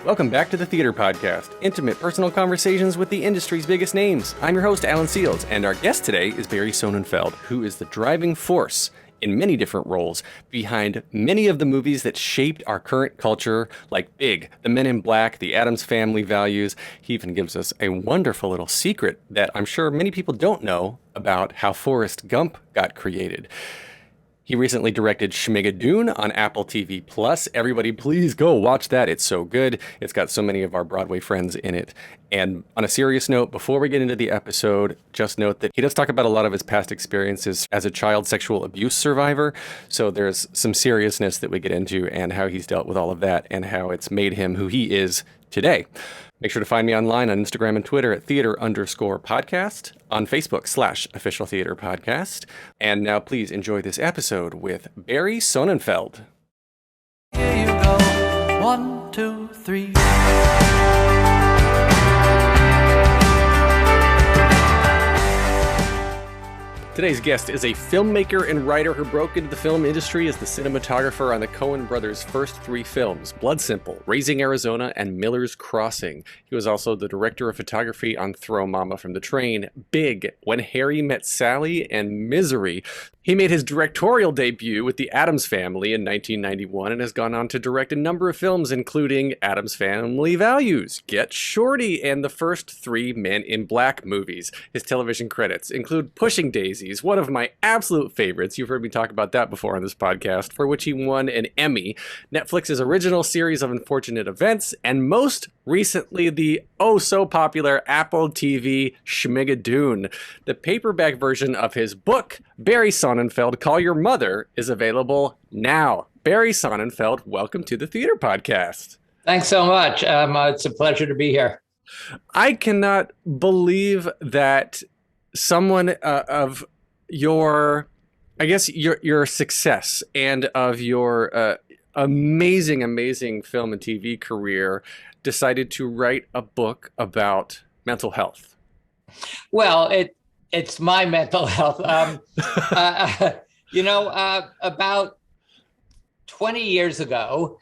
Welcome back to the Theater Podcast, intimate personal conversations with the industry's biggest names. I'm your host, Alan Seals, and our guest today is Barry Sonnenfeld, who is the driving force in many different roles behind many of the movies that shaped our current culture, like Big, The Men in Black, The Addams Family Values. He even gives us a wonderful little secret that I'm sure many people don't know about how Forrest Gump got created. He recently directed Schmigadoon on Apple TV+. Everybody, please go watch that. It's so good. It's got so many of our Broadway friends in it. And on a serious note, before we get into the episode, just note that he does talk about a lot of his past experiences as a child sexual abuse survivor. So there's some seriousness that we get into and how he's dealt with all of that and how it's made him who he is today. Make sure to find me online on Instagram and Twitter at theater_podcast, on Facebook /official theater podcast. And now please enjoy this episode with Barry Sonnenfeld. Here you go, 1, 2, 3. Today's guest is a filmmaker and writer who broke into the film industry as the cinematographer on the Coen Brothers' first 3 films, Blood Simple, Raising Arizona, and Miller's Crossing. He was also the director of photography on Throw Momma from the Train, Big, When Harry Met Sally, and Misery. He made his directorial debut with the Addams Family in 1991 and has gone on to direct a number of films, including Addams Family Values, Get Shorty, and the first 3 Men in Black movies. His television credits include Pushing Daisies, one of my absolute favorites. You've heard me talk about that before on this podcast, for which he won an Emmy, Netflix's original series of unfortunate events, and most recently the oh-so-popular Apple TV Schmigadoon. The paperback version of his book, Barry Sonnenfeld, Call Your Mother, is available now. Barry Sonnenfeld, welcome to the Theater Podcast. Thanks so much. It's a pleasure to be here. I cannot believe that someone of your, I guess, your success and of your amazing film and TV career decided to write a book about mental health. Well, it's my mental health. About 20 years ago,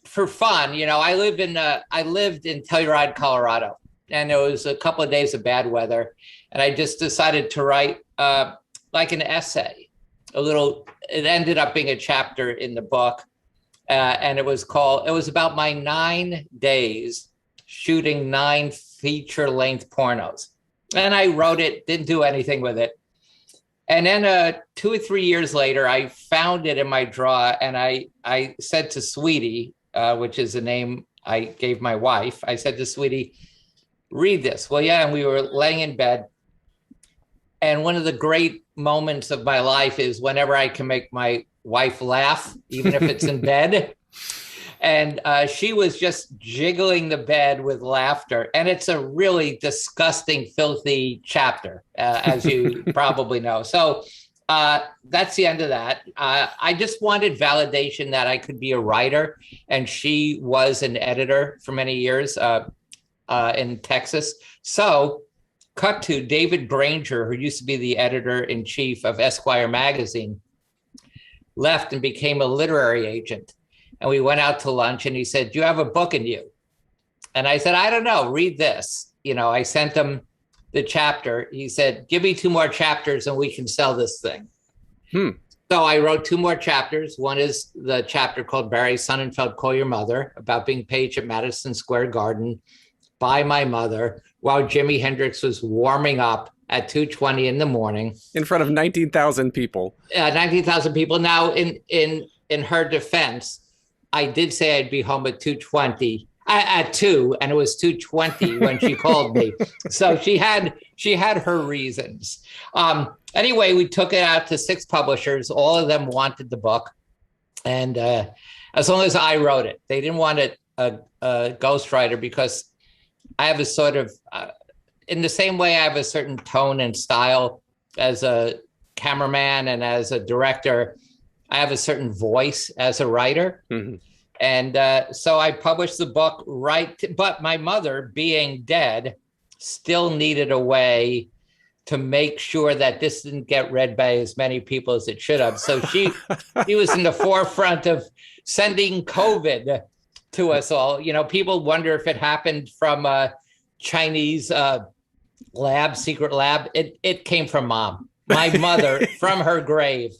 for fun, I lived in Telluride, Colorado, and it was a couple of days of bad weather, and I just decided to write like an essay, it ended up being a chapter in the book. And it was about my 9 days shooting 9 feature-length pornos. And I wrote it, didn't do anything with it. And then 2 or 3 years later, I found it in my drawer, and I said to Sweetie, which is the name I gave my wife, I said to Sweetie, read this. Well, yeah, and we were laying in bed. And one of the great moments of my life is whenever I can make my wife laugh, even if it's in bed. And she was just jiggling the bed with laughter. And it's a really disgusting, filthy chapter, as you probably know. So that's the end of that. I just wanted validation that I could be a writer. And she was an editor for many years in Texas. So cut to David Granger, who used to be the editor-in-chief of Esquire magazine, left and became a literary agent. And we went out to lunch, and he said, do you have a book in you? And I said, I don't know, read this. I sent him the chapter. He said, give me 2 more chapters and we can sell this thing. So I wrote 2 more chapters. One is the chapter called Barry Sonnenfeld, Call Your Mother, about being paged at Madison Square Garden by my mother while Jimi Hendrix was warming up at 2:20 in the morning. In front of 19,000 people. 19,000 people. Now, in her defense, I did say I'd be home at 2:20, at 2, and it was 2:20 when she called me. So she had her reasons. Anyway, we took it out to 6 publishers. All of them wanted the book. And as long as I wrote it, they didn't want a ghostwriter, because I have a sort of, in the same way I have a certain tone and style as a cameraman and as a director, I have a certain voice as a writer. Mm-hmm. And so I published the book, but my mother, being dead, still needed a way to make sure that this didn't get read by as many people as it should have. So she was in the forefront of sending COVID to us all. You know, people wonder if it happened from a Chinese lab, secret lab. It came from Mom. My mother, from her grave,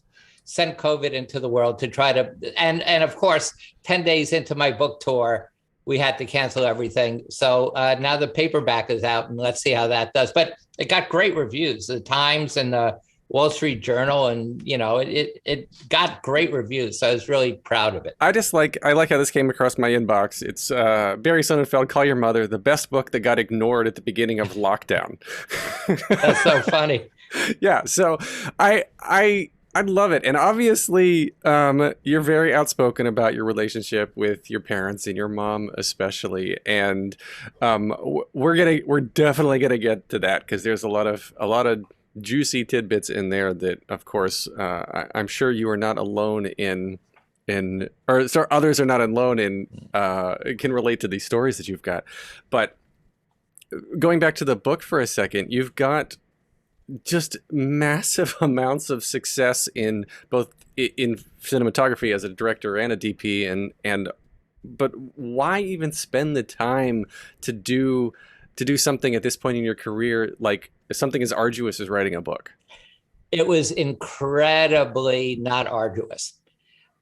sent COVID into the world to try to, and of course, 10 days into my book tour, we had to cancel everything. So now the paperback is out, and let's see how that does. But it got great reviews, the Times and the Wall Street Journal, and you know, it got great reviews. So I was really proud of it. I like how this came across my inbox. It's Barry Sonnenfeld, Call Your Mother, the best book that got ignored at the beginning of lockdown. That's so funny. Yeah, so I love it, and obviously, you're very outspoken about your relationship with your parents and your mom, especially. And we're definitely gonna get to that because there's a lot of juicy tidbits in there that, of course, I'm sure you are not alone in, or sorry, others are not alone in, can relate to these stories that you've got. But going back to the book for a second, you've got just massive amounts of success in both in cinematography as a director and a DP, but why even spend the time to do something at this point in your career, like something as arduous as writing a book? It was incredibly not arduous.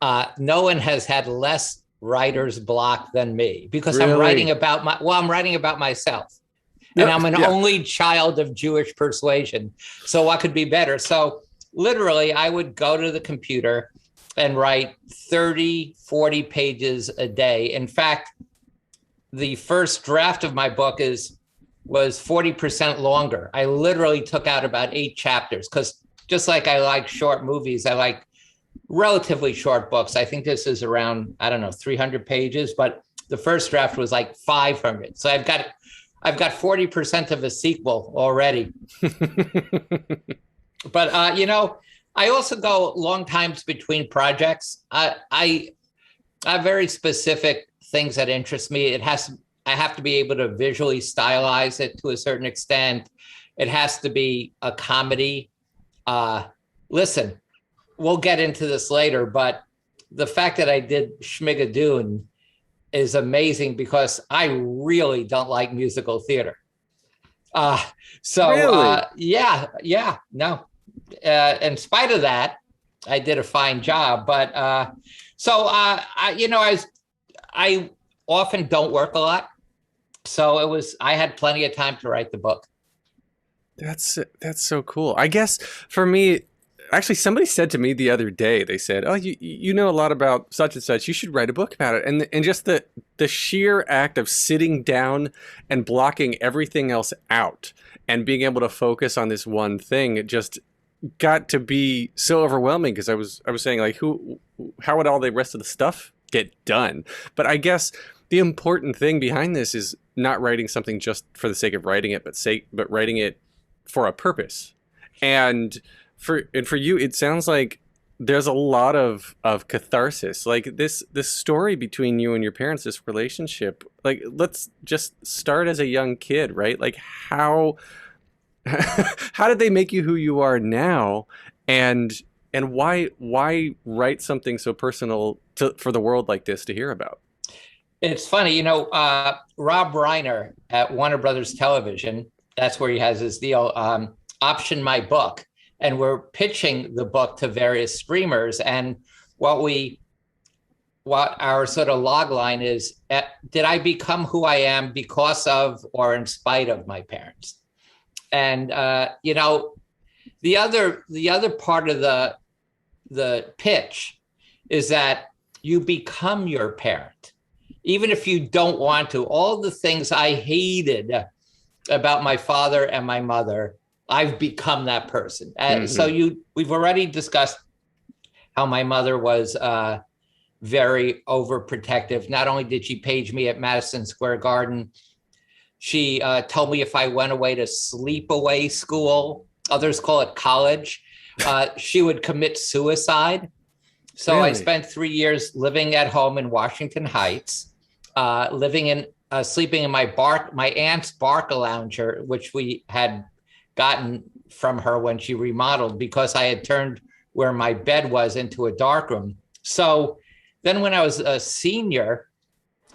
No one has had less writer's block than me because Really? I'm writing about myself. And I'm an only child of Jewish persuasion. So what could be better? So literally, I would go to the computer and write 30, 40 pages a day. In fact, the first draft of my book was 40% longer. I literally took out about 8 chapters because just like I like short movies, I like relatively short books. I think this is around, 300 pages, but the first draft was like 500. So I've got 40% of a sequel already. But, I also go long times between projects. I have very specific things that interest me. I have to be able to visually stylize it to a certain extent. It has to be a comedy. Listen, we'll get into this later, but the fact that I did Schmigadoon is amazing because I really don't like musical theater. Really? No. In spite of that, I did a fine job. But I often don't work a lot, so I had plenty of time to write the book. That's so cool. I guess for me, actually, somebody said to me the other day, they said, "Oh, you know a lot about such and such. You should write a book about it." And just the sheer act of sitting down and blocking everything else out and being able to focus on this one thing, it just got to be so overwhelming because I was saying, like, how would all the rest of the stuff get done? But I guess the important thing behind this is not writing something just for the sake of writing it, but writing it for a purpose. And for you, it sounds like there's a lot of catharsis. Like this story between you and your parents, this relationship. Like, let's just start as a young kid, right? Like how did they make you who you are now, and why write something so personal for the world like this to hear about? It's funny, Rob Reiner at Warner Brothers Television, that's where he has his deal, optioned my book. And we're pitching the book to various streamers. And what our sort of log line is, did I become who I am because of or in spite of my parents? And, the other part of the pitch is that you become your parent, even if you don't want to. All the things I hated about my father and my mother, I've become that person. And so we've already discussed how my mother was very overprotective. Not only did she page me at Madison Square Garden, she told me if I went away to sleepaway school, others call it college, she would commit suicide. So Really? I spent 3 years living at home in Washington Heights, sleeping in my aunt's Barcalounger, which we had gotten from her when she remodeled because I had turned where my bed was into a darkroom. So then when I was a senior,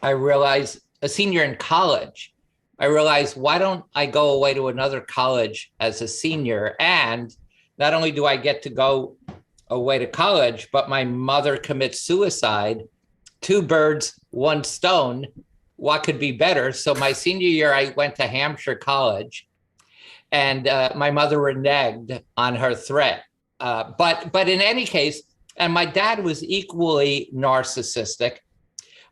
I realized, a senior in college, I realized, why don't I go away to another college as a senior? And not only do I get to go away to college, but my mother commits suicide. Two birds, one stone. What could be better? So my senior year, I went to Hampshire College, and my mother reneged on her threat. But in any case, and my dad was equally narcissistic.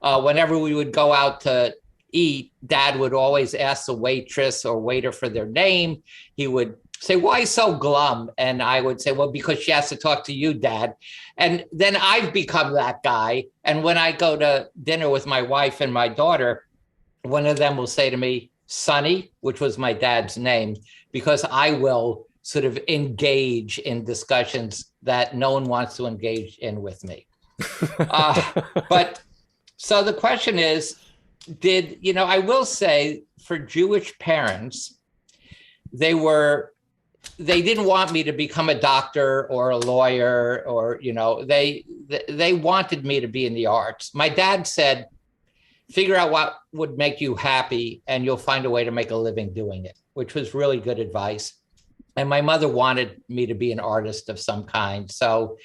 Whenever we would go out to eat, Dad would always ask the waitress or waiter for their name. He would say, "Why so glum?" And I would say, "Well, because she has to talk to you, Dad." And then I've become that guy. And when I go to dinner with my wife and my daughter, one of them will say to me, "Sonny," which was my dad's name, because I will sort of engage in discussions that no one wants to engage in with me. But so the question is, I will say, for Jewish parents, they didn't want me to become a doctor or a lawyer, or, they wanted me to be in the arts. My dad said, figure out what would make you happy and you'll find a way to make a living doing it, which was really good advice. And my mother wanted me to be an artist of some kind. So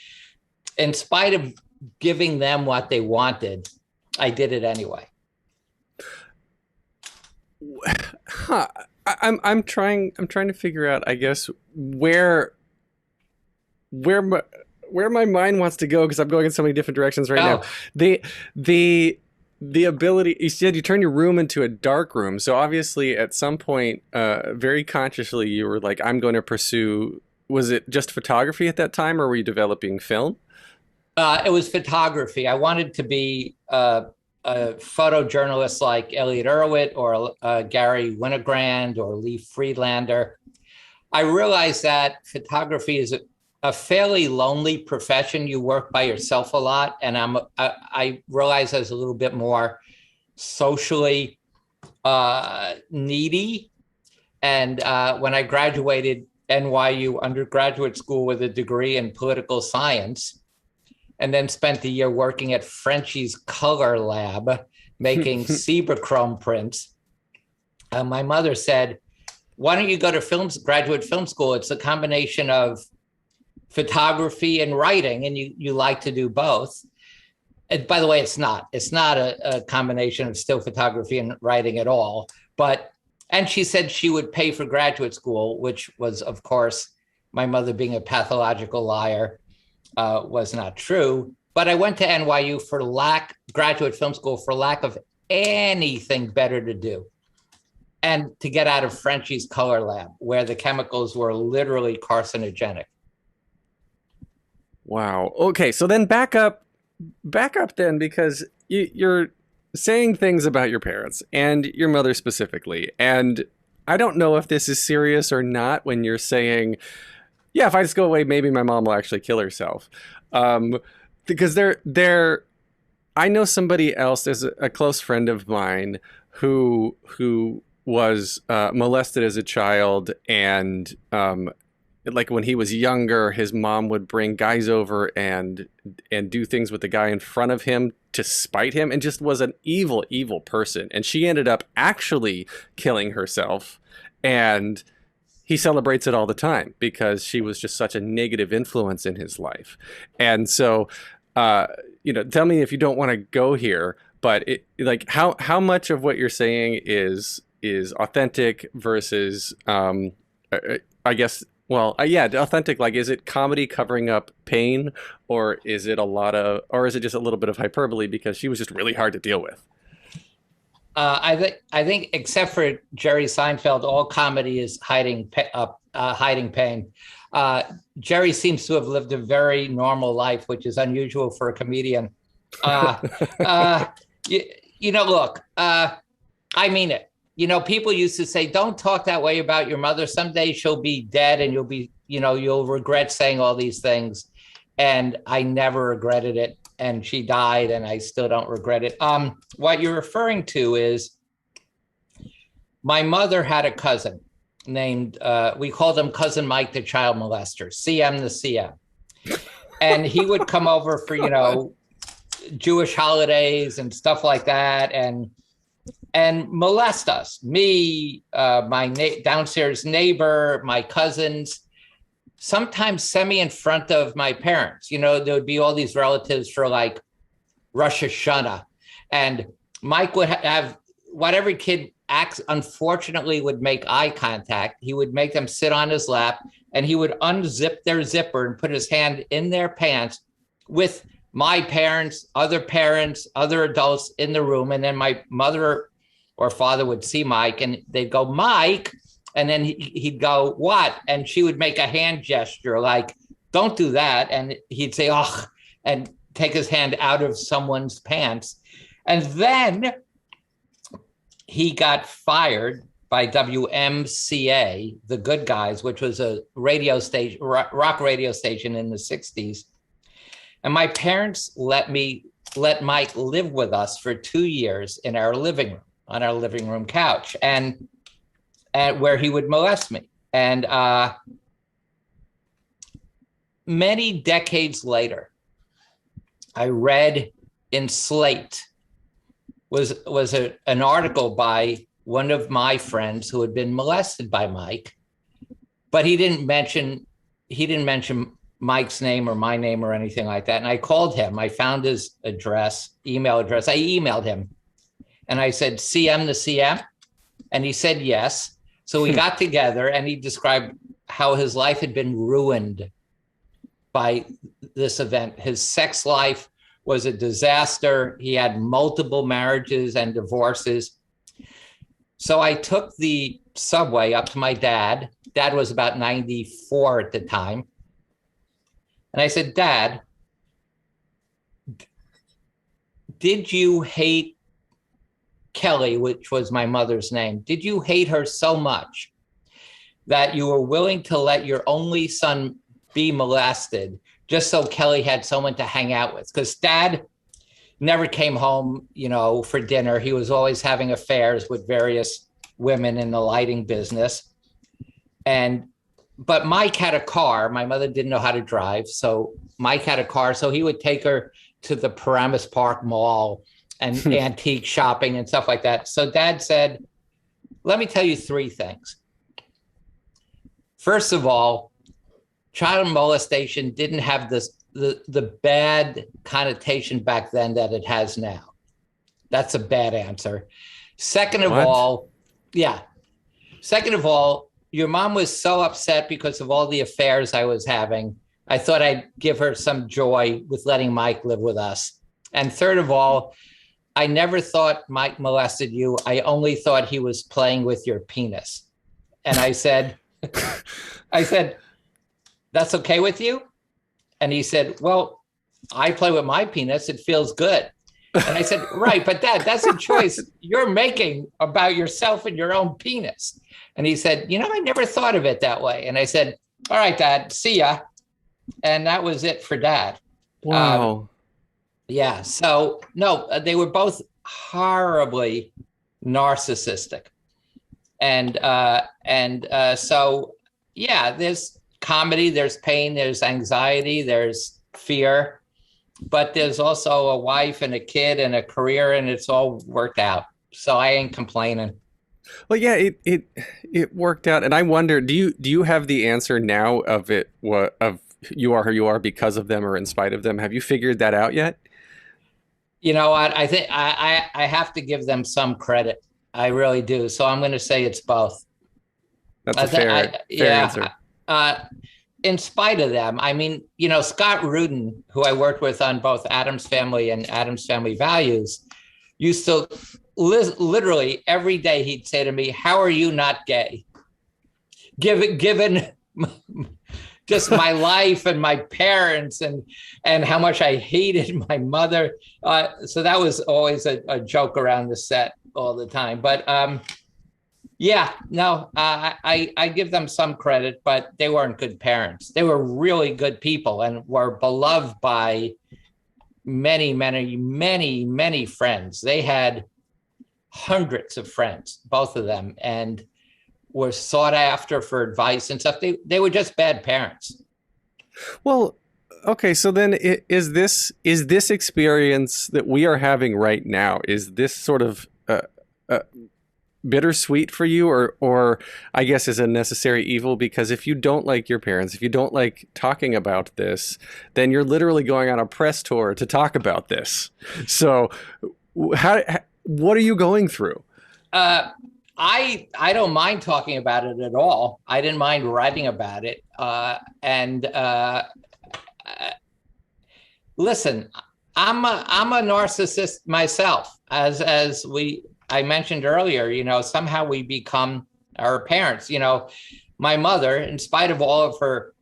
in spite of giving them what they wanted, I did it anyway. Huh. I'm trying to figure out, I guess, where my mind wants to go, because I'm going in so many different directions right now. The ability, you said you turn your room into a dark room. So obviously at some point, very consciously, you were like, I'm going to pursue, was it just photography at that time, or were you developing film? It was photography. I wanted to be a photojournalist like Elliot Erwitt or Gary Winogrand or Lee Friedlander. I realized that photography is a fairly lonely profession. You work by yourself a lot, and I realized I was a little bit more socially needy. And when I graduated NYU undergraduate school with a degree in political science, and then spent a year working at Frenchie's Color Lab, making Chrome prints, my mother said, why don't you go to graduate film school? It's a combination of photography and writing, and you like to do both. And by the way, it's not a combination of still photography and writing at all. And she said she would pay for graduate school, which was, of course, my mother being a pathological liar, was not true. But I went to NYU graduate film school for lack of anything better to do, and to get out of Frenchie's Color Lab, where the chemicals were literally carcinogenic. Wow. Okay, so then back up then, because you're saying things about your parents and your mother specifically, and I don't know if this is serious or not when you're saying, yeah, if I just go away, maybe my mom will actually kill herself. Because I know somebody else, there's a close friend of mine who was molested as a child, and like when he was younger, his mom would bring guys over and do things with the guy in front of him to spite him, and just was an evil, evil person. And she ended up actually killing herself, and he celebrates it all the time because she was just such a negative influence in his life. And so, tell me if you don't want to go here, but how much of what you're saying is authentic versus, I guess, authentic. Like, is it comedy covering up pain, or is it just a little bit of hyperbole because she was just really hard to deal with? I think, except for Jerry Seinfeld, all comedy is hiding pain. Jerry seems to have lived a very normal life, which is unusual for a comedian. Look, I mean it. People used to say, don't talk that way about your mother. Someday she'll be dead and you'll regret saying all these things. And I never regretted it. And she died, and I still don't regret it. What you're referring to is my mother had a cousin named, we called him Cousin Mike, the child molester, CM the CM. And he would come over for, Jewish holidays and stuff like that, and molest us. Me, my downstairs neighbor, my cousins, sometimes send me in front of my parents. There would be all these relatives for like Rosh Hashanah, and Mike would have what every kid acts, unfortunately, would make eye contact. He would make them sit on his lap, and he would unzip their zipper and put his hand in their pants with my parents, other adults in the room. And then my mother or father would see Mike, and they'd go, Mike. And then he'd go, what? And she would make a hand gesture like, don't do that. And he'd say, oh, and take his hand out of someone's pants. And then he got fired by WMCA, The Good Guys, which was a radio station, rock radio station in the 60s. And my parents let Mike live with us for 2 years in our living room, on our living room couch, and where he would molest me. And many decades later, I read in Slate was an article by one of my friends who had been molested by Mike, but he didn't mention Mike's name or my name or anything like that. And I called him. I found his email address. I emailed him, and I said, CM the CM? And he said yes. So we got together, and he described how his life had been ruined by this event. His sex life was a disaster. He had multiple marriages and divorces. So I took the subway up to my dad. Dad was about 94 at the time. And I said, Dad, did you hate Kelly, which was my mother's name? Did you hate her so much that you were willing to let your only son be molested just so Kelly had someone to hang out with? Because Dad never came home, for dinner. He was always having affairs with various women in the lighting business. But Mike had a car. My mother didn't know how to drive. So Mike had a car. So he would take her to the Paramus Park Mall and antique shopping and stuff like that. So Dad said, let me tell you 3 things. First of all, child molestation didn't have the bad connotation back then that it has now. That's a bad answer. Second of all, your mom was so upset because of all the affairs I was having. I thought I'd give her some joy with letting Mike live with us. And third of all, I never thought Mike molested you. I only thought he was playing with your penis. And I said, that's okay with you? And he said, well, I play with my penis. It feels good. And I said, right, but Dad, that's a choice you're making about yourself and your own penis. And he said, I never thought of it that way. And I said, all right, Dad, see ya. And that was it for Dad. Wow. Yeah. So no, they were both horribly narcissistic. And so, yeah, there's comedy, there's pain, there's anxiety, there's fear, but there's also a wife and a kid and a career, and it's all worked out. So I ain't complaining. Well, yeah, it worked out. And I wonder, do you have the answer now of you are who you are because of them or in spite of them? Have you figured that out yet? You know what? I think I have to give them some credit. I really do. So I'm going to say it's both. That's a fair answer. In spite of them, I mean, Scott Rudin, who I worked with on both Addams Family and Addams Family Values, used to literally every day he'd say to me, how are you not gay? Given just my life and my parents and how much I hated my mother. So that was always a joke around the set all the time. But I give them some credit, but they weren't good parents. They were really good people and were beloved by many, many, many, many friends. They had hundreds of friends, both of them, and were sought after for advice and stuff. They were just bad parents. Well, okay, so then is this experience that we are having right now, is this sort of bittersweet for you, or I guess is a necessary evil? Because if you don't like your parents, if you don't like talking about this, then you're literally going on a press tour to talk about this. So what are you going through? I don't mind talking about it at all. I didn't mind writing about it. Listen, I'm a narcissist myself, as I mentioned earlier. You know, somehow we become our parents. You know, my mother, in spite of all of her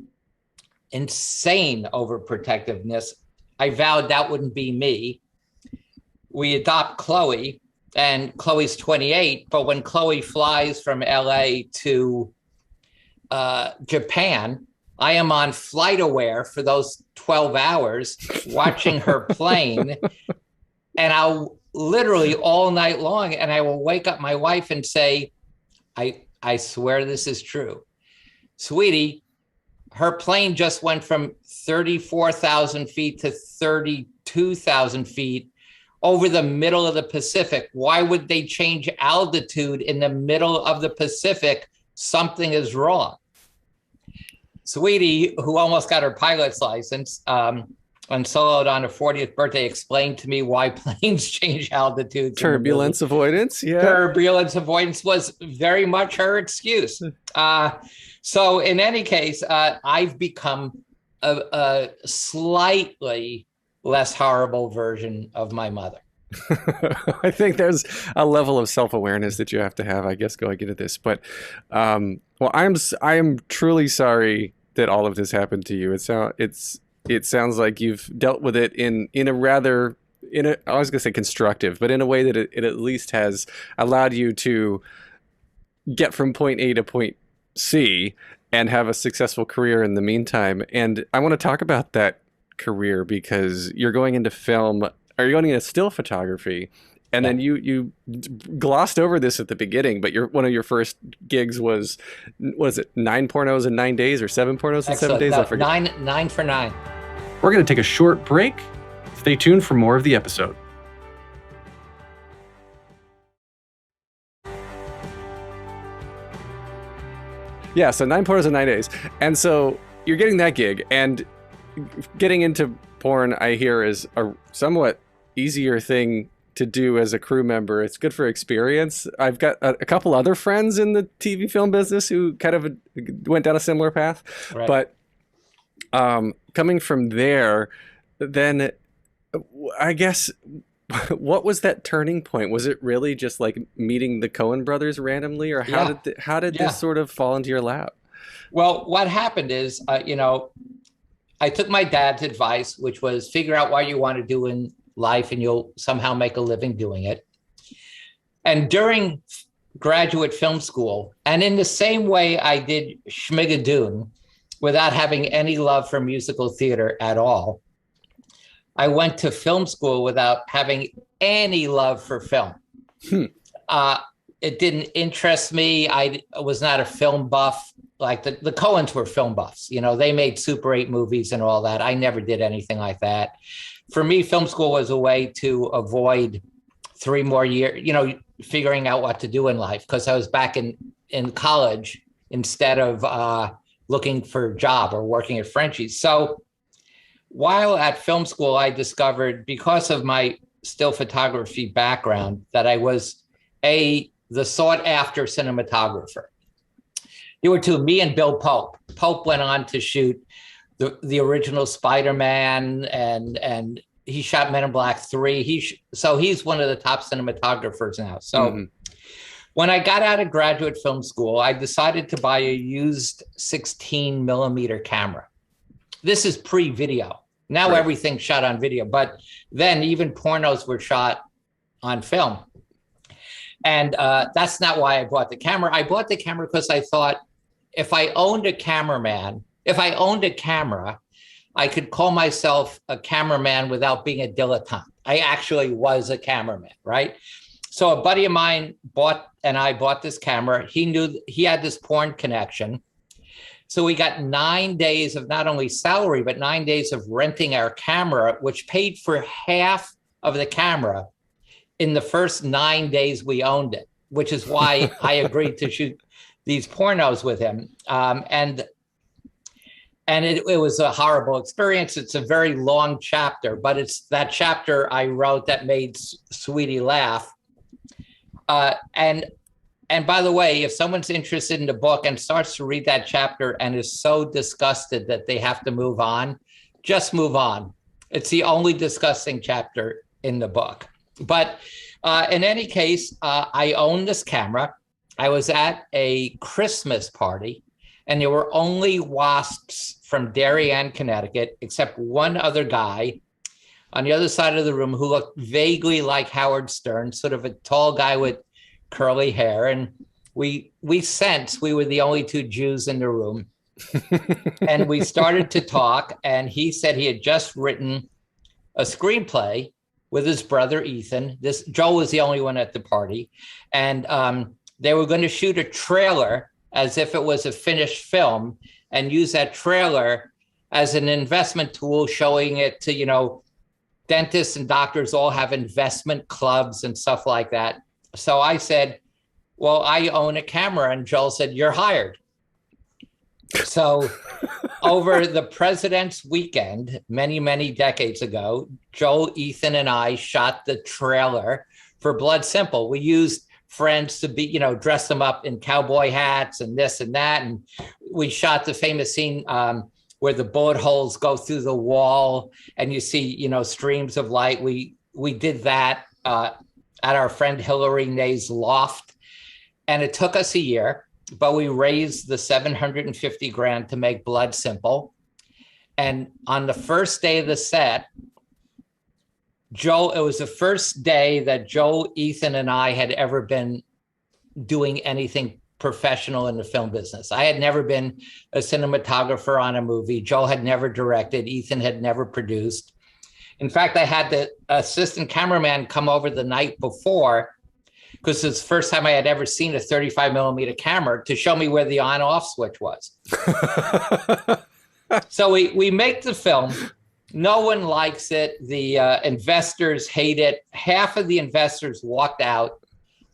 insane overprotectiveness, I vowed that wouldn't be me. We adopt Chloe, and Chloe's 28, but when Chloe flies from LA to Japan, I am on FlightAware for those 12 hours watching her plane, and I'll literally all night long, and I will wake up my wife and say, I swear this is true. Sweetie, her plane just went from 34,000 feet to 32,000 feet over the middle of the Pacific. Why would they change altitude in the middle of the Pacific? Something is wrong. Sweetie, who almost got her pilot's license and soloed on her 40th birthday, explained to me why planes change altitude. Turbulence avoidance, yeah. Turbulence avoidance was very much her excuse. So in any case, I've become a slightly less horrible version of my mother. I think there's a level of self-awareness that you have to have, I guess, going into this. But well, I am truly sorry that all of this happened to you. It sounds like you've dealt with it in a rather, I was gonna say constructive, but in a way that it at least has allowed you to get from point A to point C and have a successful career in the meantime. And I want to talk about that career because you're going into film, or you're going into still photography, and then you glossed over this at the beginning, but one of your first gigs was, what is it, 9 pornos in 9 days or 7 pornos in 7 days? No, I forget. 9 for 9. We're going to take a short break. Stay tuned for more of the episode. Yeah, so 9 pornos in 9 days. And so you're getting that gig, and getting into porn, I hear, is a somewhat easier thing to do as a crew member. It's good for experience. I've got a couple other friends in the TV film business who kind of went down a similar path. Right. But coming from there, then I guess, what was that turning point? Was it really just like meeting the Coen Brothers randomly, or how did this sort of fall into your lap? Well, what happened is, I took my dad's advice, which was figure out what you want to do in life and you'll somehow make a living doing it. And during graduate film school, and in the same way I did Schmigadoon without having any love for musical theater at all, I went to film school without having any love for film. It didn't interest me. I was not a film buff. Like the Coens were film buffs. You know, they made Super 8 movies and all that. I never did anything like that. For me, film school was a way to avoid 3 more years, you know, figuring out what to do in life, because I was back in college instead of looking for a job or working at Frenchie's. So while at film school, I discovered, because of my still photography background, that I was the sought after cinematographer. There were 2, me and Bill Pope. Pope went on to shoot the original Spider-Man, and he shot Men in Black 3. So he's one of the top cinematographers now. So when I got out of graduate film school, I decided to buy a used 16 millimeter camera. This is pre-video. Now everything's shot on video, but then even pornos were shot on film. And that's not why I bought the camera. I bought the camera because I thought, if I owned a camera, I could call myself a cameraman without being a dilettante. I actually was a cameraman, right? So a buddy of mine bought this camera. He knew he had this porn connection. So we got 9 days of not only salary, but 9 days of renting our camera, which paid for half of the camera in the first 9 days we owned it, which is why I agreed to shoot these pornos with him. And it was a horrible experience. It's a very long chapter, but it's that chapter I wrote that made Sweetie laugh. And by the way, if someone's interested in the book and starts to read that chapter and is so disgusted that they have to move on, just move on. It's the only disgusting chapter in the book. But in any case, I own this camera. I was at a Christmas party, and there were only wasps from Darien, Connecticut, except one other guy on the other side of the room who looked vaguely like Howard Stern, sort of a tall guy with curly hair. And we sensed we were the only two Jews in the room. And we started to talk, and he said he had just written a screenplay with his brother, Ethan. Joe was the only one at the party. And they were going to shoot a trailer as if it was a finished film and use that trailer as an investment tool, showing it to, dentists and doctors all have investment clubs and stuff like that. So I said, well, I own a camera. And Joel said, you're hired. So over the President's Weekend, many, many decades ago, Joel, Ethan, and I shot the trailer for Blood Simple. We used friends to be, dress them up in cowboy hats and this and that. And we shot the famous scene where the bullet holes go through the wall and you see, streams of light. We did that at our friend Hillary Nay's loft. And it took us a year, but we raised the $750,000 to make Blood Simple. And on the first day of the set, it was the first day that Joe, Ethan, and I had ever been doing anything professional in the film business. I had never been a cinematographer on a movie. Joe had never directed. Ethan had never produced. In fact, I had the assistant cameraman come over the night before, because it's the first time I had ever seen a 35 millimeter camera, to show me where the on-off switch was. So we make the film. No one likes it. The investors hate it. Half of the investors walked out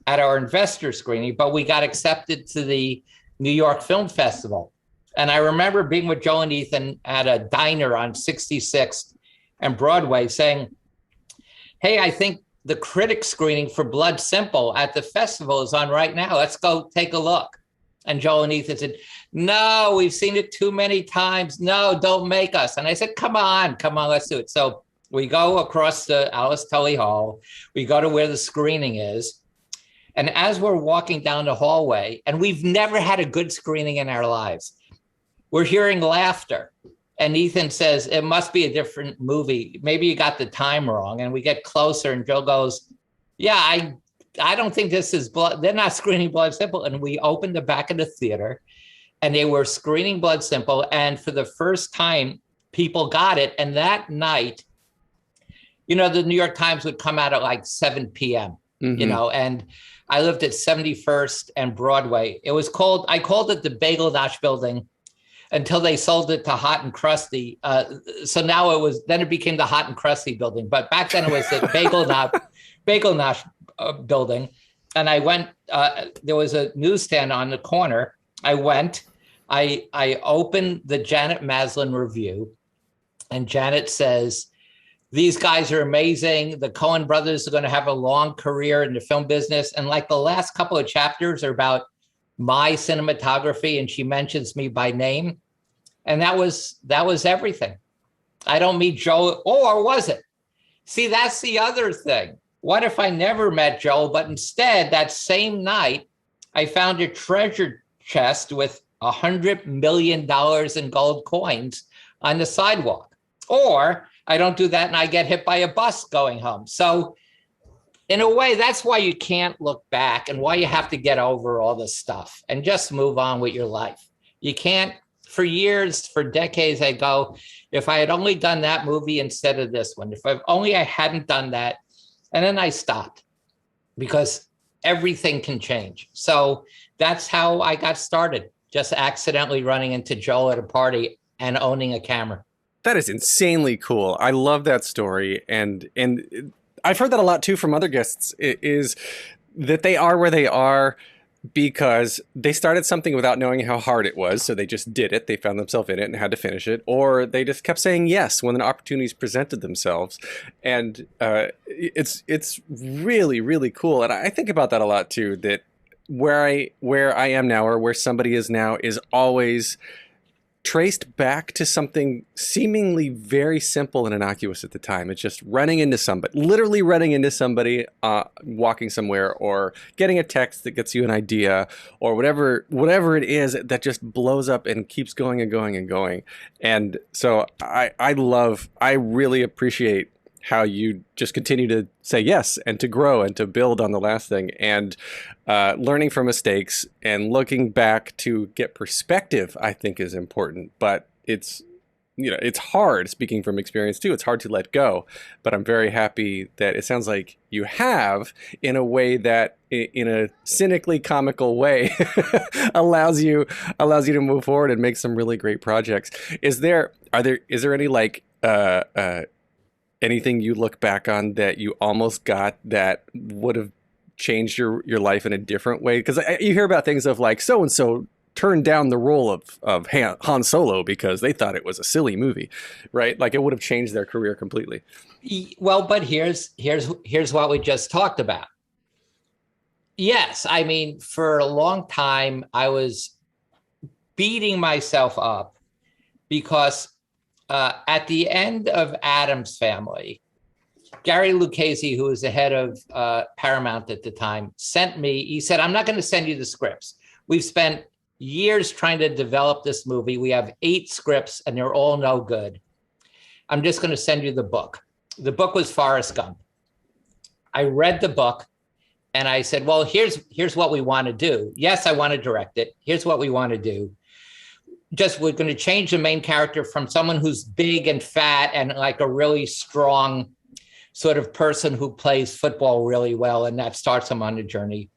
at our investor screening, but we got accepted to the New York Film Festival. And I remember being with Joe and Ethan at a diner on 66th and Broadway saying, hey, I think the critic screening for Blood Simple at the festival is on right now. Let's go take a look. And Joe and Ethan said, no, we've seen it too many times. No, don't make us. And I said, come on, let's do it. So we go across the Alice Tully Hall. We go to where the screening is. And as we're walking down the hallway, and we've never had a good screening in our lives, we're hearing laughter. And Ethan says, it must be a different movie. Maybe you got the time wrong. And we get closer and Joe goes, yeah, I don't think this is Blood. They're not screening Blood Simple. And we opened the back of the theater and they were screening Blood Simple. And for the first time, people got it. And that night, the New York Times would come out at like 7 p.m., and I lived at 71st and Broadway. I called it the Bagel Nosh building until they sold it to Hot and Crusty. So now it became the Hot and Crusty building. But back then it was the Bagel Nosh building. And I went, there was a newsstand on the corner. I went, I opened the Janet Maslin review, and Janet says, these guys are amazing. The Coen Brothers are going to have a long career in the film business. And like the last couple of chapters are about my cinematography, and she mentions me by name. And that was everything. I don't meet Joe, or was it? See, that's the other thing. What if I never met Joe, but instead that same night, I found a treasure chest with $100 million in gold coins on the sidewalk? Or I don't do that and I get hit by a bus going home. So in a way, that's why you can't look back and why you have to get over all this stuff and just move on with your life. You can't, for years, for decades, I go, if I had only done that movie instead of this one, if I hadn't done that. And then I stopped because everything can change. So that's how I got started. just accidentally running into Joel at a party and owning a camera. That is insanely cool. I love that story. And I've heard that a lot too from other guests, is that they are where they are because they started something without knowing how hard it was. So they just did it. They found themselves in it and had to finish it. Or they just kept saying yes when the opportunities presented themselves. And it's really, really cool. And I think about that a lot too, that where I am now, or where somebody is now, is always traced back to something seemingly very simple and innocuous at the time. It's just literally running into somebody, walking somewhere, or getting a text that gets you an idea, or whatever it is that just blows up and keeps going and going and going. And so I really appreciate how you just continue to say yes and to grow and to build on the last thing, and learning from mistakes and looking back to get perspective, I think, is important. But it's hard, speaking from experience too. It's hard to let go, but I'm very happy that it sounds like you have, in a way that, in a cynically comical way, allows you to move forward and make some really great projects. Is there any like anything you look back on that you almost got that would have changed your life in a different way? Because you hear about things of like, so and so turned down the role of Han Solo because they thought it was a silly movie, right? Like it would have changed their career completely. Well, but here's what we just talked about. Yes, I mean, for a long time I was beating myself up because at the end of Addams Family, Gary Lucchese, who was the head of Paramount at the time, he said, I'm not going to send you the scripts. We've spent years trying to develop this movie. We have 8 scripts and they're all no good. I'm just going to send you the book. The book was Forrest Gump. I read the book and I said, well, here's what we want to do. Yes, I want to direct it. Here's what we want to do. We're going to change the main character from someone who's big and fat and like a really strong sort of person who plays football really well, and that starts him on the journey.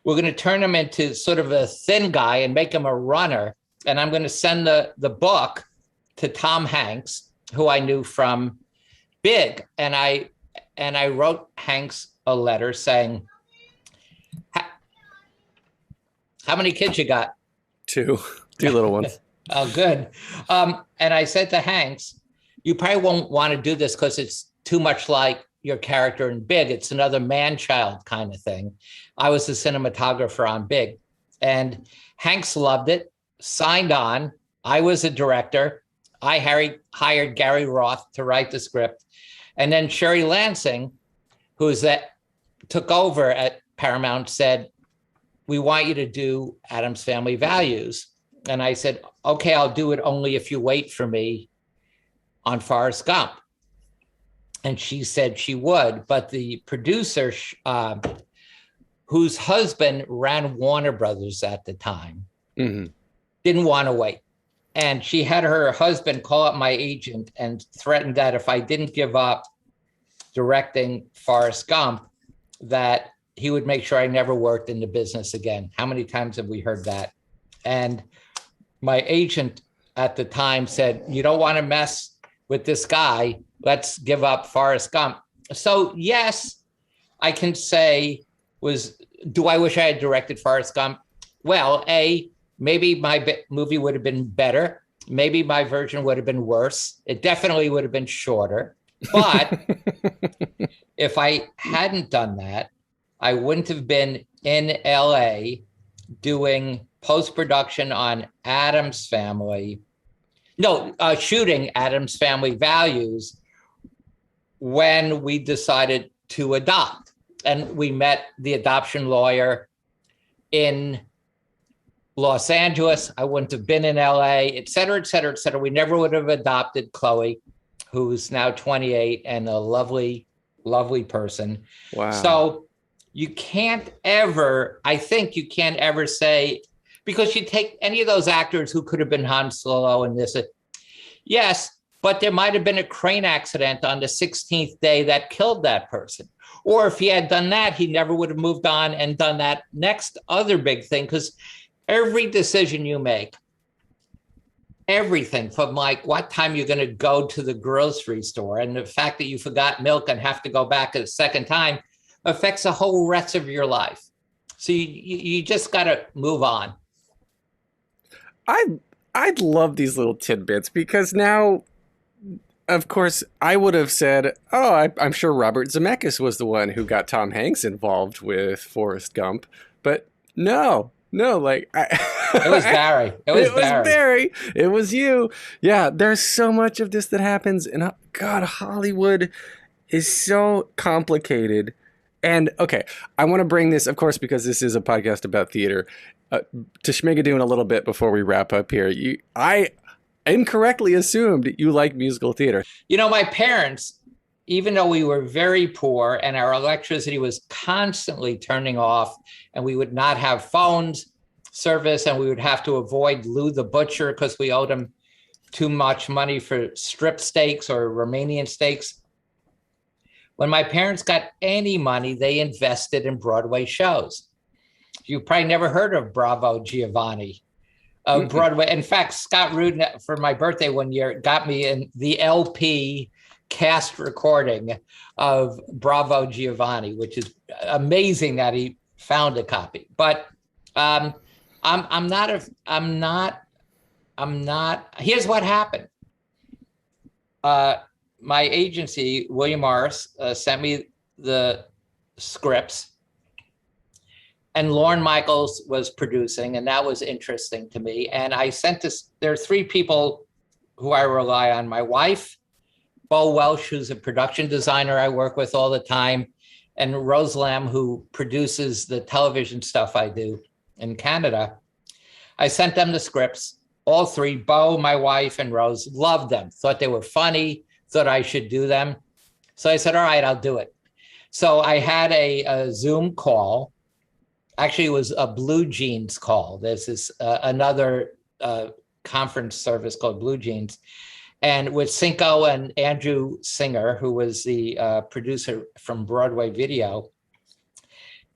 We're going to turn him into sort of a thin guy and make him a runner, and I'm going to send the book to Tom Hanks, who I knew from Big, and I wrote Hanks a letter saying, how many kids you got? 2 little ones. Oh, good. And I said to Hanks, you probably won't want to do this because it's too much like your character in Big. It's another man-child kind of thing. I was the cinematographer on Big. And Hanks loved it, signed on. I was a director. I hired Gary Roth to write the script. And then Sherry Lansing, took over at Paramount, said, we want you to do Addams Family Values. And I said, okay, I'll do it only if you wait for me on Forrest Gump. And she said she would, but the producer, whose husband ran Warner Brothers at the time, didn't want to wait. And she had her husband call up my agent and threaten that if I didn't give up directing Forrest Gump, that he would make sure I never worked in the business again. How many times have we heard that? And my agent at the time said, you don't want to mess with this guy. Let's give up Forrest Gump. So yes, I can say, do I wish I had directed Forrest Gump? Well, maybe my movie would have been better. Maybe my version would have been worse. It definitely would have been shorter. But if I hadn't done that, I wouldn't have been in LA doing post-production on Addams Family. No, shooting Addams Family Values when we decided to adopt. And we met the adoption lawyer in Los Angeles. I wouldn't have been in LA, et cetera, et cetera, et cetera. We never would have adopted Chloe, who's now 28 and a lovely, lovely person. Wow. So you can't ever, I think you can't ever say, because you take any of those actors who could have been Han Solo and this, yes, but there might have been a crane accident on the 16th day that killed that person. Or if he had done that, he never would have moved on and done that next other big thing, because Every decision you make, everything from like what time you're going to go to the grocery store and the fact that you forgot milk and have to go back a second time affects the whole rest of your life. So you just got to move on. I love these little tidbits because now, of course, I would have said, oh, I'm sure Robert Zemeckis was the one who got Tom Hanks involved with Forrest Gump. But no, like... It was Barry. It was Barry. It was you. Yeah, there's so much of this that happens. And God, Hollywood is so complicated. And okay, I want to bring this, of course, because this is a podcast about theater, to Schmigadoon a little bit before we wrap up here. I incorrectly assumed you like musical theater. You know, my parents, even though we were very poor and our electricity was constantly turning off and we would not have phones service and we would have to avoid Lou the Butcher because we owed him too much money for strip steaks or Romanian steaks. When my parents got any money, they invested in Broadway shows. You probably never heard of Bravo Giovanni. Broadway. In fact, Scott Rudin, for my birthday one year, got me in the LP cast recording of Bravo Giovanni, which is amazing that he found a copy. But I'm not. Here's what happened. My agency, William Morris, sent me the scripts. And Lorne Michaels was producing, and that was interesting to me. And I sent this, there are three people who I rely on. My wife, Bo Welsh, who's a production designer I work with all the time, and Rose Lamb, who produces the television stuff I do in Canada. I sent them the scripts, all three, Bo, my wife, and Rose, loved them, thought they were funny, thought I should do them. So I said, all right, I'll do it. So I had a Zoom call. Actually, it was a Blue Jeans call. There's this another conference service called Blue Jeans, and with Cinco and Andrew Singer, who was the producer from Broadway Video,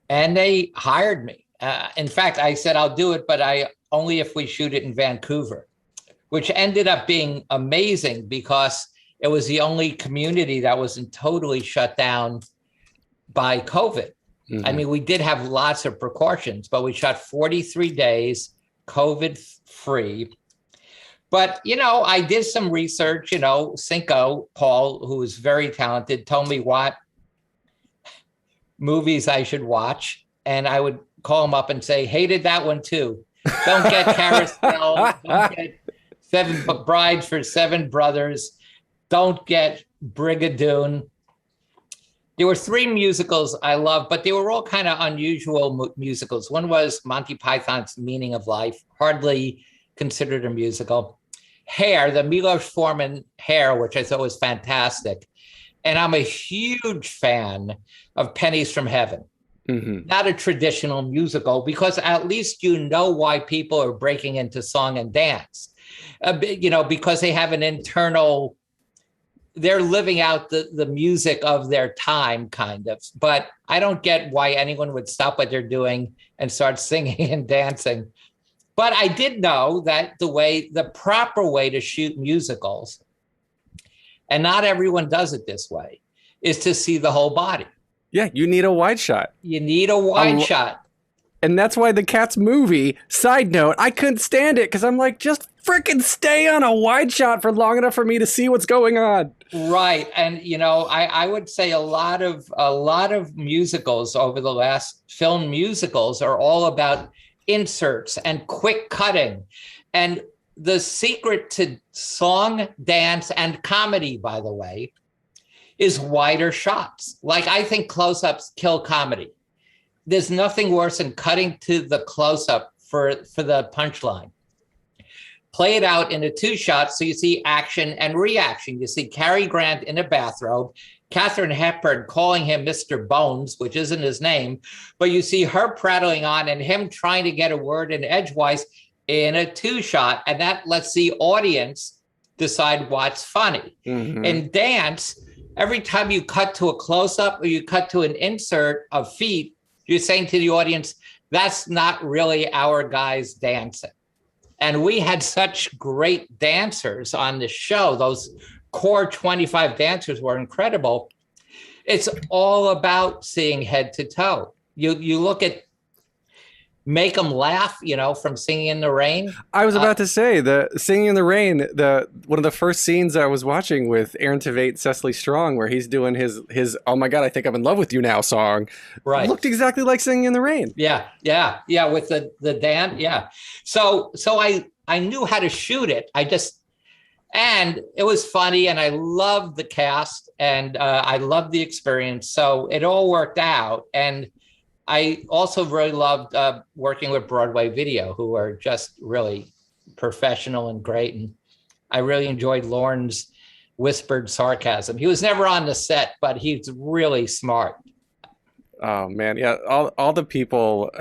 and they hired me. In fact, I said I'll do it, but only if we shoot it in Vancouver, which ended up being amazing because it was the only community that wasn't totally shut down by COVID. Mm-hmm. I mean, we did have lots of precautions, but we shot 43 days, COVID free. But, you know, I did some research, you know, Cinco, Paul, who is very talented, told me what movies I should watch. And I would call him up and say, hated that one too. Don't get Carousel. Don't get Seven Brides for Seven Brothers. Don't get Brigadoon. There were three musicals I loved, but they were all kind of unusual musicals. One was Monty Python's Meaning of Life, hardly considered a musical. Hair, the Milos Forman Hair, which I thought was fantastic. And I'm a huge fan of Pennies from Heaven. Mm-hmm. Not a traditional musical, because at least you know why people are breaking into song and dance. You know, because they have an internal... They're living out the music of their time, kind of. But I don't get why anyone would stop what they're doing and start singing and dancing. But I did know that the proper way to shoot musicals, and not everyone does it this way, is to see the whole body. Yeah, you need a wide shot. You need a wide shot. And that's why the Cats movie, side note, I couldn't stand it because I'm like, just freaking stay on a wide shot for long enough for me to see what's going on. Right. And, you know, I would say a lot of musicals over the last film musicals are all about inserts and quick cutting. And the secret to song, dance, and comedy, by the way, is wider shots. Like, I think close-ups kill comedy. There's nothing worse than cutting to the close-up for the punchline. Play it out in a two shot so you see action and reaction. You see Cary Grant in a bathrobe, Katharine Hepburn calling him Mr. Bones, which isn't his name, but you see her prattling on and him trying to get a word in edgewise in a two shot, and that lets the audience decide what's funny. Mm-hmm. In dance, every time you cut to a close-up or you cut to an insert of feet, you're saying to the audience, that's not really our guys dancing. And we had such great dancers on the show. Those core 25 dancers were incredible. It's all about seeing head to toe. You look at Make Them Laugh, from Singing in the Rain. I was about to say the Singing in the Rain, one of the first scenes I was watching with Aaron Tveit, Cecily Strong, where he's doing his "Oh my God, I think I'm in love with you now" song, right? Looked exactly like Singing in the Rain. Yeah, with the dance. Yeah, so I knew how to shoot it. And it was funny, and I loved the cast, and I loved the experience. So it all worked out, and I also really loved working with Broadway Video, who are just really professional and great. And I really enjoyed Lorne's whispered sarcasm. He was never on the set, but he's really smart. Oh man, yeah, all the people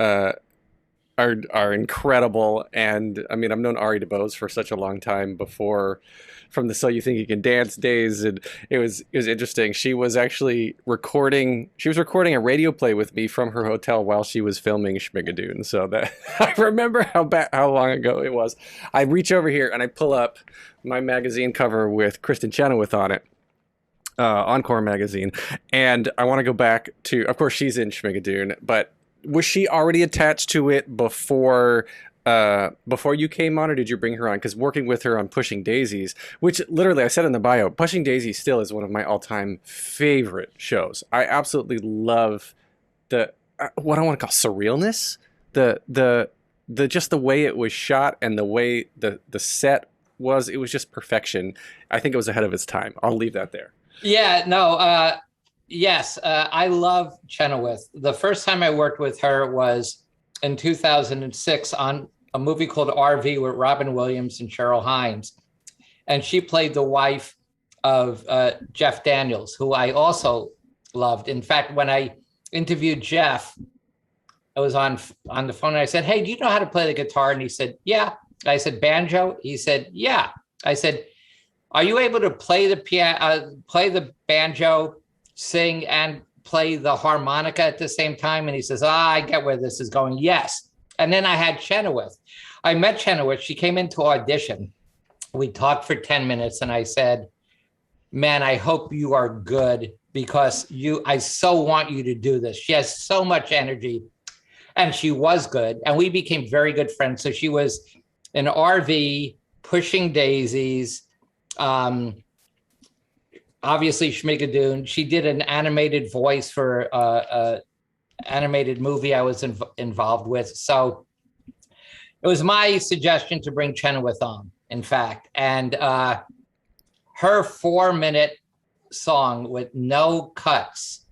are incredible, and I mean, I've known Ari DeBose for such a long time before, from the So You Think You Can Dance days, and it was interesting. She was actually recording a radio play with me from her hotel while she was filming Schmigadoon. So that I remember how long ago it was. I reach over here and I pull up my magazine cover with Kristen Chenoweth on it. Encore magazine, and I want to go back to, of course, she's in Schmigadoon, but was she already attached to it before you came on, or did you bring her on? Because working with her on Pushing Daisies, which literally I said in the bio, Pushing Daisies still is one of my all-time favorite shows. I absolutely love the what I want to call surrealness, the just the way it was shot and the way the set was. It was just perfection. I think it was ahead of its time. I'll leave that there. Yeah, no, yes, I love Chenoweth. The first time I worked with her was in 2006 on a movie called RV with Robin Williams and Cheryl Hines. And she played the wife of Jeff Daniels, who I also loved. In fact, when I interviewed Jeff, I was on the phone and I said, "Hey, do you know how to play the guitar?" And he said, "Yeah." I said, "Banjo?" He said, "Yeah." I said, "Are you able to play the piano, play the banjo, sing, and play the harmonica at the same time?" And he says, "I get where this is going." Yes. And then I had Chenoweth. I met Chenoweth. She came into audition. We talked for 10 minutes, and I said, "Man, I hope you are good, because I so want you to do this." She has so much energy, and she was good. And we became very good friends. So she was in RV, Pushing Daisies, obviously Schmigadoon. She did an animated voice for a animated movie I was involved with. So it was my suggestion to bring Chenoweth on, in fact. And her 4-minute song with no cuts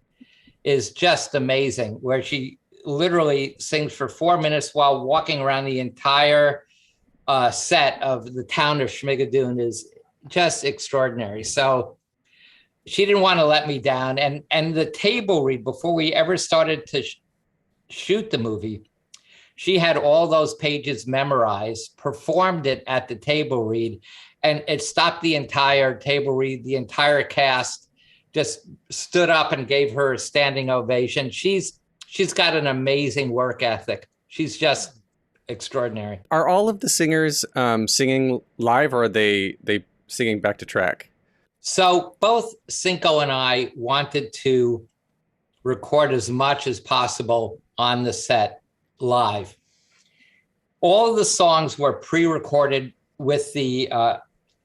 is just amazing, where she literally sings for 4 minutes while walking around the entire set of the town of Schmigadoon. Is just extraordinary. So she didn't want to let me down. And the table read, before we ever started to shoot the movie, she had all those pages memorized, performed it at the table read, and it stopped the entire table read. The entire cast just stood up and gave her a standing ovation. She's got an amazing work ethic. She's just extraordinary. Are all of the singers singing live, or are they singing back to track? So both Cinco and I wanted to record as much as possible on the set live. All of the songs were pre-recorded with the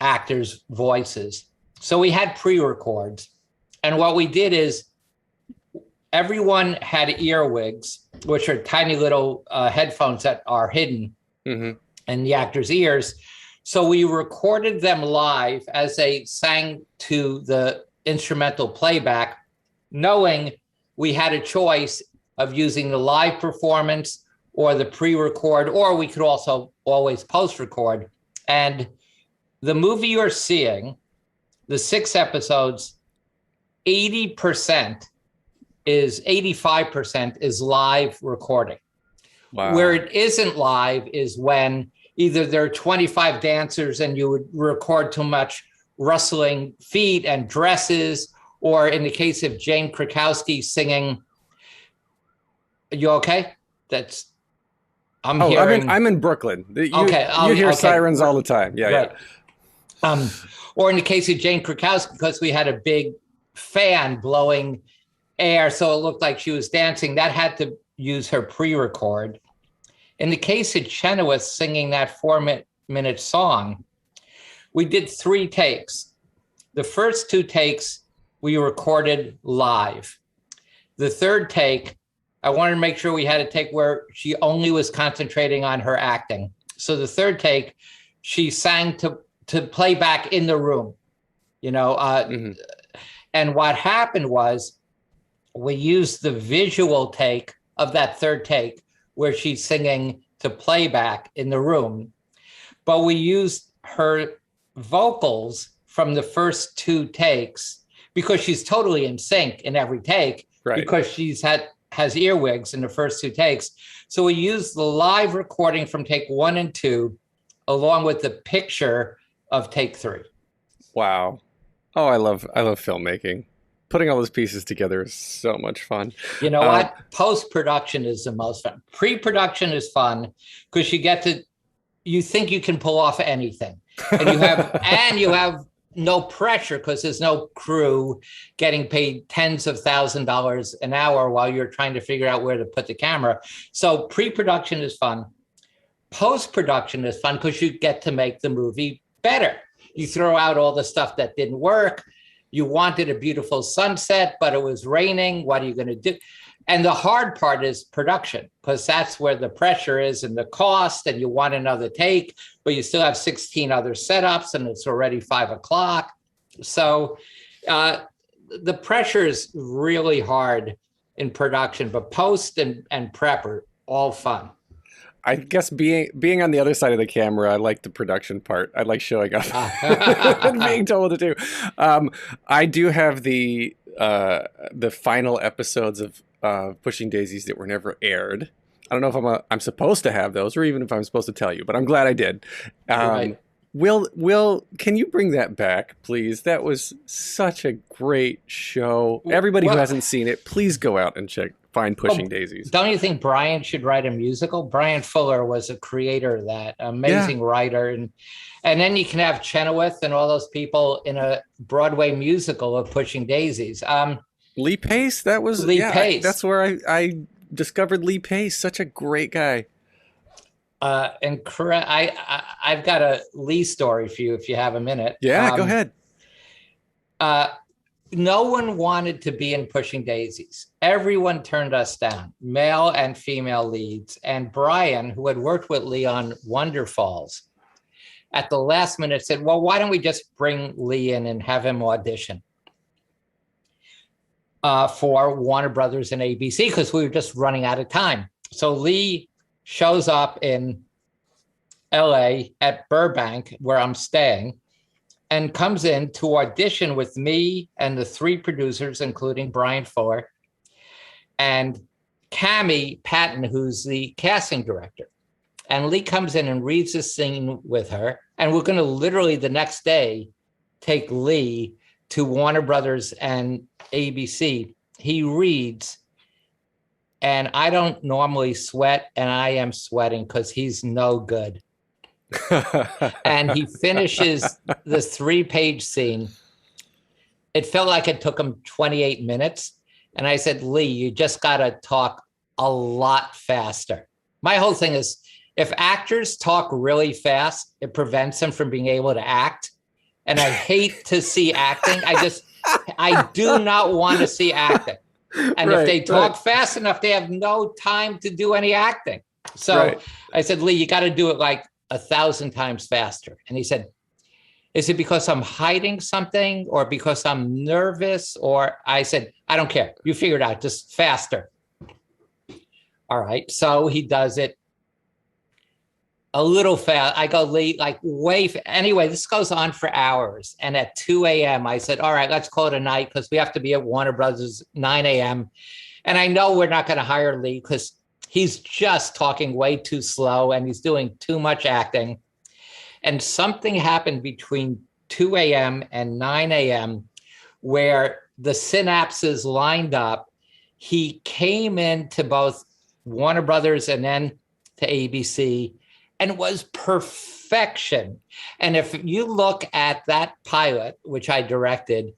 actors' voices. So we had pre-records. And what we did is everyone had earwigs, which are tiny little headphones that are hidden in the actors' ears. So we recorded them live as they sang to the instrumental playback, knowing we had a choice of using the live performance or the pre-record, or we could also always post-record. And the movie you're seeing, the 6 episodes, 85% is live recording. Wow. Where it isn't live is when either there are 25 dancers and you would record too much rustling feet and dresses, or in the case of Jane Krakowski singing, "You okay?" That's I'm Oh, hearing. I'm in Brooklyn. Okay. You hear Okay. sirens all the time. Yeah, Right. yeah. Or in the case of Jane Krakowski, because we had a big fan blowing air, so it looked like she was dancing, that had to use her pre-record. In the case of Chenoweth singing that 4-minute song, we did 3 takes. The first 2 takes we recorded live. The third take, I wanted to make sure we had a take where she only was concentrating on her acting. So the third take, she sang to play back in the room, you know. And what happened was we used the visual take of that third take where she's singing to playback in the room, but we used her vocals from the first 2 takes because she's totally in sync in every take, Right. because has earwigs in the first 2 takes. So we used the live recording from take 1 and 2 along with the picture of take 3. Wow. Oh, I love filmmaking. Putting all those pieces together is so much fun. You know what? Post-production is the most fun. Pre-production is fun because you think you can pull off anything. And you have no pressure because there's no crew getting paid tens of $1,000s an hour while you're trying to figure out where to put the camera. So pre-production is fun. Post-production is fun because you get to make the movie better. You throw out all the stuff that didn't work. You wanted a beautiful sunset, but it was raining. What are you going to do? And the hard part is production, because that's where the pressure is and the cost, and you want another take, but you still have 16 other setups and it's already 5 o'clock. So the pressure is really hard in production, but post and prep are all fun. I guess being on the other side of the camera, I like the production part. I like showing up and being told what to do. I do have the final episodes of Pushing Daisies that were never aired. I don't know if I'm supposed to have those, or even if I'm supposed to tell you, but I'm glad I did. Right. Will, can you bring that back, please? That was such a great show. Everybody who hasn't seen it, please go out and find Pushing Daisies. Don't you think Brian should write a musical? Brian Fuller was a creator of that, amazing writer. And then you can have Chenoweth and all those people in a Broadway musical of Pushing Daisies. Lee Pace, that was Lee Pace. That's where I discovered Lee Pace. Such a great guy. And I've got a Lee story for you if you have a minute. Yeah, go ahead. No one wanted to be in Pushing Daisies. Everyone turned us down, male and female leads. And Brian, who had worked with Lee on Wonder Falls, at the last minute said, well, why don't we just bring Lee in and have him audition for Warner Brothers and ABC, because we were just running out of time. So Lee shows up in LA at Burbank, where I'm staying, and comes in to audition with me and the 3 producers, including Brian Fuller and Cammie Patton, who's the casting director. And Lee comes in and reads the scene with her. And we're going to literally the next day take Lee to Warner Brothers and ABC. He reads, and I don't normally sweat, and I am sweating because he's no good. And he finishes the 3-page scene. It felt like it took him 28 minutes. And I said, Lee, you just got to talk a lot faster. My whole thing is, if actors talk really fast, it prevents them from being able to act. And I hate to see acting. I do not want to see acting. And if they talk fast enough, they have no time to do any acting. So I said, Lee, you got to do it like 1,000 times faster. And he said, is it because I'm hiding something or because I'm nervous? Or I said, I don't care. You figure it out, just faster. All right. So he does it a little fast. I go, Lee, like anyway, this goes on for hours. And at 2 a.m., I said, all right, let's call it a night because we have to be at Warner Brothers 9 a.m. And I know we're not going to hire Lee because he's just talking way too slow and he's doing too much acting. And something happened between 2 a.m. and 9 a.m. where the synapses lined up. He came into both Warner Brothers and then to ABC and was perfection. And if you look at that pilot, which I directed,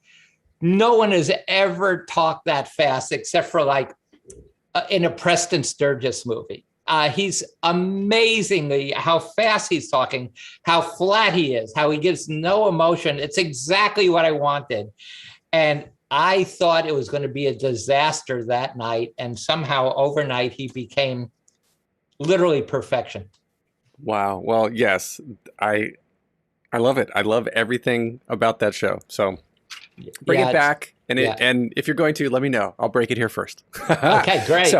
no one has ever talked that fast except for like in a Preston Sturges movie. He's amazingly how fast he's talking, how flat he is, how he gives no emotion. It's exactly what I wanted. And I thought it was going to be a disaster that night. And somehow overnight, he became literally perfection. Wow. Well, yes, I love it. I love everything about that show. So bring it back. And if you're going to, let me know. I'll break it here first. Okay, great.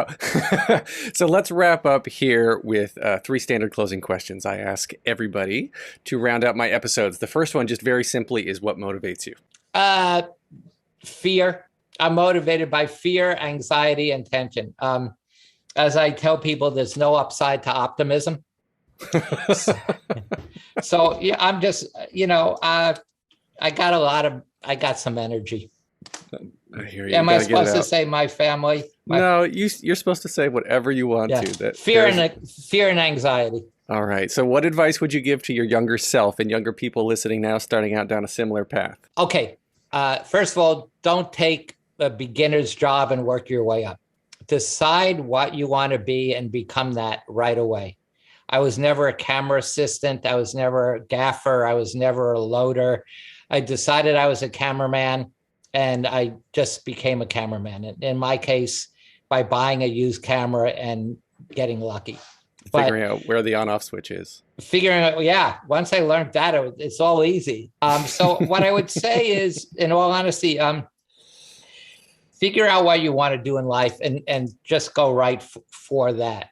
So let's wrap up here with 3 standard closing questions I ask everybody to round out my episodes. The first one, just very simply, is what motivates you? Fear. I'm motivated by fear, anxiety, and tension. As I tell people, there's no upside to optimism. So yeah, I'm just, I got some energy. I hear you. Am I supposed to say my family? No, you're supposed to say whatever you want to. That fear and anxiety. All right. So what advice would you give to your younger self and younger people listening now, starting out down a similar path? Okay. First of all, don't take a beginner's job and work your way up. Decide what you want to be and become that right away. I was never a camera assistant. I was never a gaffer. I was never a loader. I decided I was a cameraman, and I just became a cameraman. In my case, by buying a used camera and getting lucky. Figuring out where the on-off switch is. Figuring out, yeah. Once I learned that, it's all easy. So what I would say is, in all honesty, figure out what you want to do in life and just go right for that,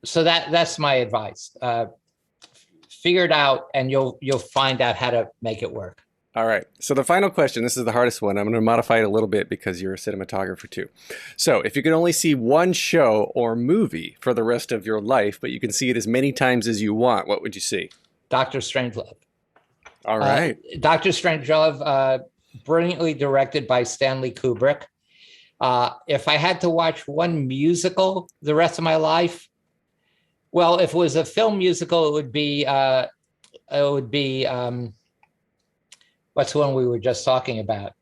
So that's my advice. Figure it out, and you'll find out how to make it work. All right. So the final question, this is the hardest one. I'm going to modify it a little bit because you're a cinematographer too. So if you could only see one show or movie for the rest of your life, but you can see it as many times as you want, what would you see? Dr. Strangelove. All right. Dr. Strangelove, brilliantly directed by Stanley Kubrick. If I had to watch one musical the rest of my life, well, if it was a film musical, it would be what's the one we were just talking about?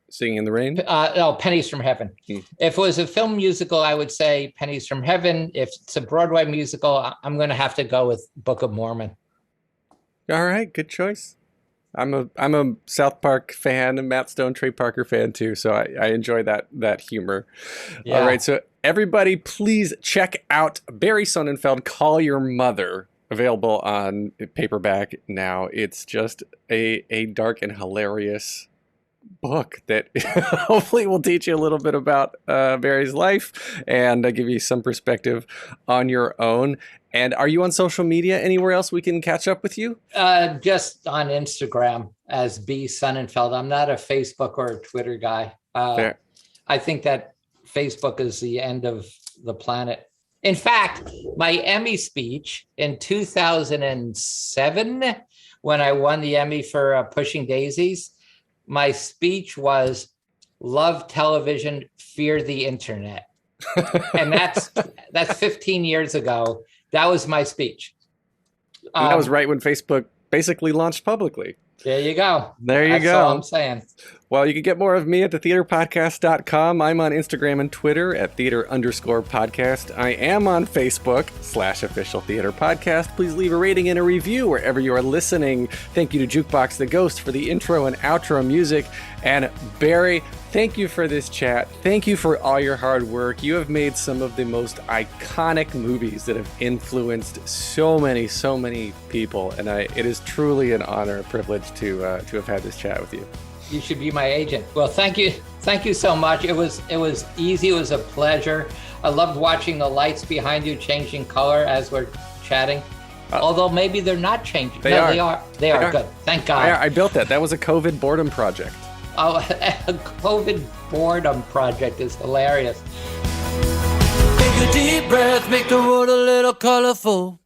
Singing in the Rain? No, Pennies from Heaven. If it was a film musical, I would say Pennies from Heaven. If it's a Broadway musical, I'm going to have to go with Book of Mormon. All right, good choice. I'm a South Park fan, a Matt Stone, Trey Parker fan too, so I enjoy that humor. Yeah. All right, so everybody, please check out Barry Sonnenfeld, Call Your Mother, available on paperback now. It's just a dark and hilarious book that hopefully will teach you a little bit about Barry's life and give you some perspective on your own. And are you on social media? Anywhere else we can catch up with you? Just on Instagram as B Sonnenfeld. I'm not a Facebook or a Twitter guy. I think that Facebook is the end of the planet. In fact, my Emmy speech in 2007, when I won the Emmy for Pushing Daisies, my speech was love television, fear the internet. And that's 15 years ago. That was my speech. And that was right when Facebook basically launched publicly. There you go. That's all I'm saying. Well, you can get more of me at thetheaterpodcast.com. I'm on Instagram and Twitter at theater_podcast. I am on Facebook /official theater podcast. Please leave a rating and a review wherever you are listening. Thank you to Jukebox the Ghost for the intro and outro music. And Barry, thank you for this chat. Thank you for all your hard work. You have made some of the most iconic movies that have influenced so many people. And it is truly an honor, a privilege to have had this chat with you. You should be my agent. Well, thank you. Thank you so much. It was easy. It was a pleasure. I loved watching the lights behind you changing color as we're chatting. Although maybe they're not changing. They are. They are. Good. Thank God. I built that. That was a COVID boredom project. Oh, a COVID boredom project is hilarious. Take a deep breath, make the world a little colorful.